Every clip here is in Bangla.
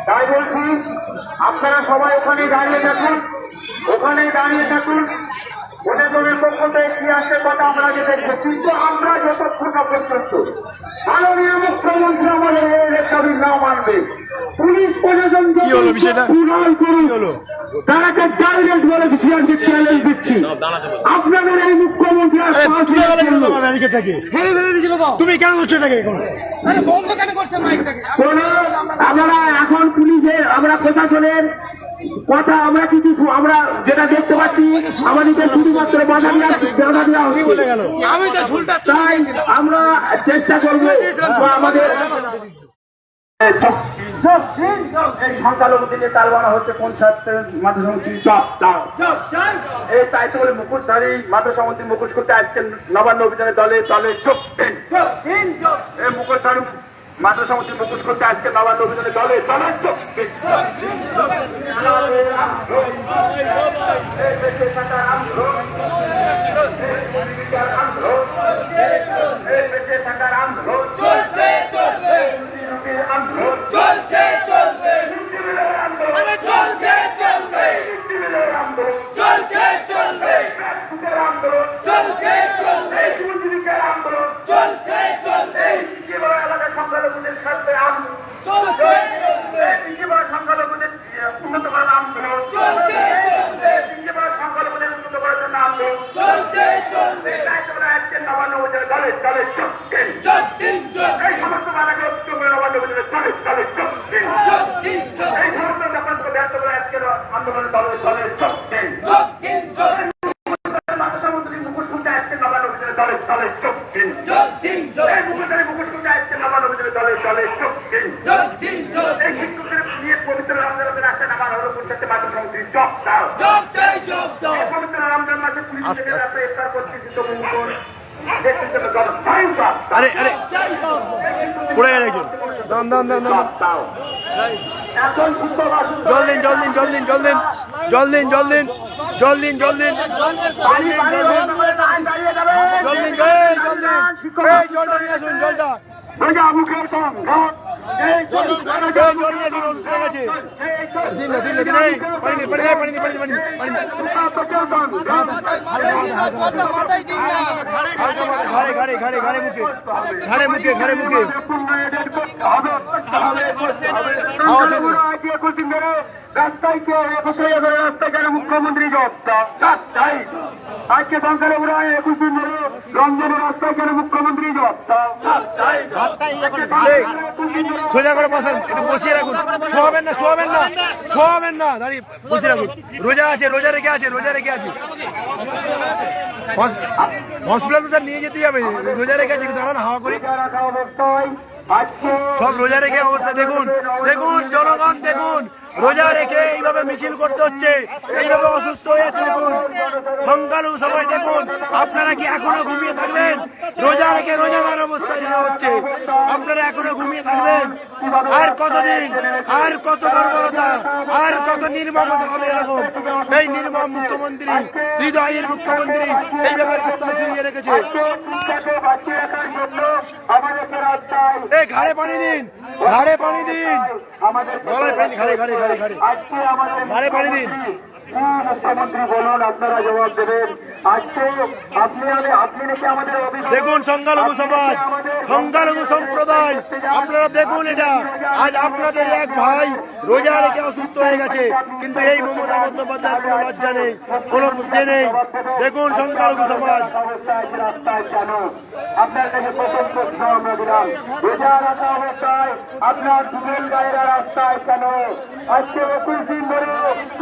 তাই বলছি আপনারা সবাই ওখানে দাঁড়িয়ে থাকুন, ওখানে দাঁড়িয়ে থাকুন। প্রশাসনের পক্ষ থেকে কি আসে কথা আমরা যে দেখবো, কিন্তু আমরা যতক্ষণ না পর্যন্ত মাননীয় মুখ্যমন্ত্রী আমাদের এই দাবি না মানবে, পুলিশ প্রশাসন তারাকে ডাইরেক্ট বলে দিচ্ছি, আজকে চ্যালেঞ্জ দিচ্ছি আপনাদের এই মুখ্যমন্ত্রী তুমি কেন করছো এটাকে আমরা এখন পুলিশের আমরা প্রশাসনের কথা আমরা কিছু আমরা যেটা দেখতে পাচ্ছি আমাদেরকে শুধুমাত্র বাধা দেওয়া হচ্ছে। তাই আমরা চেষ্টা করবো আমাদের সংখ্যালঘুদের তালবানা হচ্ছে পঞ্চায়েতের মাদ্রাসামন্ত্রী এই তাই তো বলে মুখোশধারী মাদ্রাসামন্ত্রী মুখোশ করতে আজকে নবান্ন অভিযানের দলে দলে যোগ দেন। এই মুখোশধারী মাদ্রাসামন্ত্রী মুখোশ করতে আজকে নবান্ন অভিযানের দলে দলে যোগ দেন। আরে আরে পড়ে গেল একজন, দাম দাম দাম দাম জল দিন জল দিন জল দিন জল দিন জল দিন জল দিন জল দিন জল দিন জল দিন জল দিন জলটা নিয়ে আসুন, জলটা ঘাড়ে মুখে রাস্তায় রাস্তায় কেন মুখ্যমন্ত্রী জবাবদার? আজকে সংখ্যালঘুরা 21 দিন ধরে রমজানের রাস্তায় কেন মুখ্যমন্ত্রী জবাবদার? সোজা করে বসান, একটু বসিয়ে রাখুন, শোয়াবেন না শোয়াবেন না শোয়াবেন না, দাঁড়িয়ে বসিয়ে রাখুন। রোজা আছে, রোজা রেখে আছে, রোজা রেখে আছে, হসপিটাল তো তার নিয়ে যেতেই হবে, রোজা রেখে আছে, দাঁড়ান হাওয়া করি। সব রোজা রেখে অবস্থা দেখুন, দেখুন জনগণ দেখুন, রোজা রেখে এইভাবে মিছিল করতে হচ্ছে, এইভাবে অসুস্থ হয়ে যাচ্ছে। দেখুন সংখ্যালঘু সবাই দেখুন, আপনারা কি এখনো ঘুমিয়ে থাকবেন? রোজা রেখে রোজাদার অবস্থায় হচ্ছে, আপনারা এখনো ঘুমিয়ে থাকবেন? আর কতদিন, আর কত বর্বরতা, আর কত নির্মমতা হবে এরকম? এই নির্মম মুখ্যমন্ত্রী, হৃদয়ের মুখ্যমন্ত্রী এইভাবে রাস্তা ঝুলিয়ে রেখেছে। এই ঘাড়ে পানি দিন, ঘাড়ে পানি দিন, গলায় পানি, ঘাড়ে ঘাড়ে ঘাড়ে ঘাড়ে ঘাড়ে পানি দিন। মুখ্যমন্ত্রী বলুন, আপনারা জবাব দেবেন। আজকে আপনি নাকি আমাদের দেখুন সংখ্যালঘু সমাজ, সংখ্যালঘু সম্প্রদায়, আপনারা দেখুন এটা, আজ আপনাদের এক ভাই রোজা রেখে অসুস্থ হয়ে গেছে, কিন্তু এই মমতা বন্দ্যোপাধ্যায়ের কোনো লজ্জা নেই, কোনো মুক্তি নেই। দেখুন সংখ্যালঘু সমাজ, রাস্তায় কেন? আপনার কাছে প্রথম প্রশ্ন আমরা দিলাম, রোজা রাখা অবস্থায় আপনার যুবক ভাইয়েরা রাস্তায় কেন? আজকে 21 দিন ধরে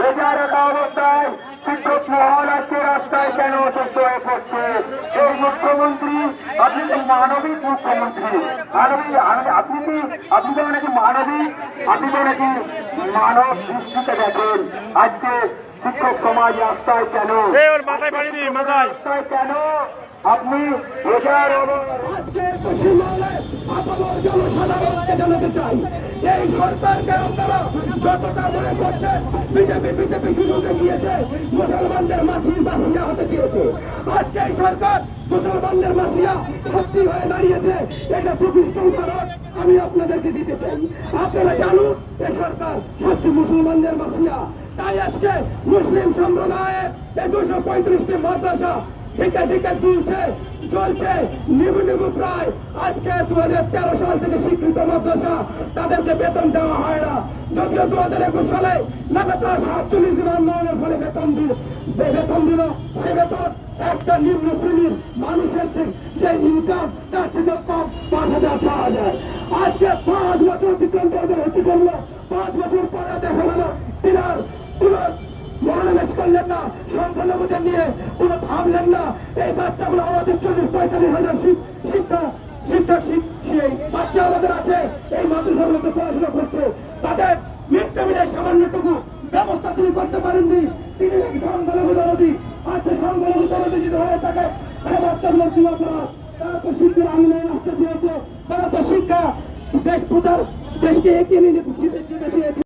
রোজা রাখা অবস্থায় শিক্ষক মহল আজকে রাস্তায় কেন অসুস্থ হয়ে পড়ছে? এই মুখ্যমন্ত্রী, আপনি কি মানবিক মুখ্যমন্ত্রী? আপনি তো নাকি মানবিক, আপনি তো নাকি মানব দৃষ্টিতে দেখেন। আজকে শিক্ষক সমাজ রাস্তায় কেন? মাথায় পানি দিন, মাথায় রাস্তায় কেন? আপনি রোজার আজকে পশ্চিমবাংলায় আপামর জনসাধারণকে জানাতে চাই, এই সরকারকে আপনারা যতটা মনে করছেন বিজেপি সুযোগে গিয়েছে, মুসলমানদের মাসিয়া হতে চেয়েছে। আজকে এই সরকার মুসলমানদের মাসিয়া সত্যি হয়ে দাঁড়িয়েছে, এটা প্রতিষ্ঠান কারণ আমি আপনাদেরকে দিতে চাই। আপনারা জানুন এই সরকার সত্যি মুসলমানদের মাসিয়া। তাই আজকে মুসলিম সম্প্রদায়ের এই 235টি মাদ্রাসা থেকে থেকে চলছে নিবু প্রায় আজকে 2013 সাল থেকে স্বীকৃত মাদ্রাসা, তাদেরকে বেতন দেওয়া হয় না। যদিও 2021 সালে লাগাতার 47 দিন আন্দোলনের ফলে বেতন দিল, সে বেতন একটা নিম্ন শ্রেণীর মানুষের যে ইনকাম তার থেকে কম 5,000 6,000। আজকে 5 বছর অতিক্রম করবে হতে চললো, 5 বছর পরে দেখা গেল তিনার মনোনিবেশ করলেন না, সংখ্যালঘুদের নিয়ে কোনো ভাবলেন না। এই বাচ্চাগুলো আমাদের 40-45 হাজার শিক্ষক সেই বাচ্চা আমাদের আছে, এই মাদ্রাসাগুলোতে পড়াশোনা করছে, তাদের মিড ডে মিলের সামান্যটুকু ব্যবস্থা তিনি করতে পারেননি। তিনি নাকি সংখ্যালঘু দরদি, আজকে সংখ্যালঘু দরদি যদি হয়ে থাকে তারা বাচ্চাগুলো কি অপরাধ? তারা তো শিক্ষার আন্দোলনে আসতে চেয়েছে, তারা তো শিক্ষা দেশ প্রচার দেশকে এগিয়ে নিয়ে যেতে চেয়েছে।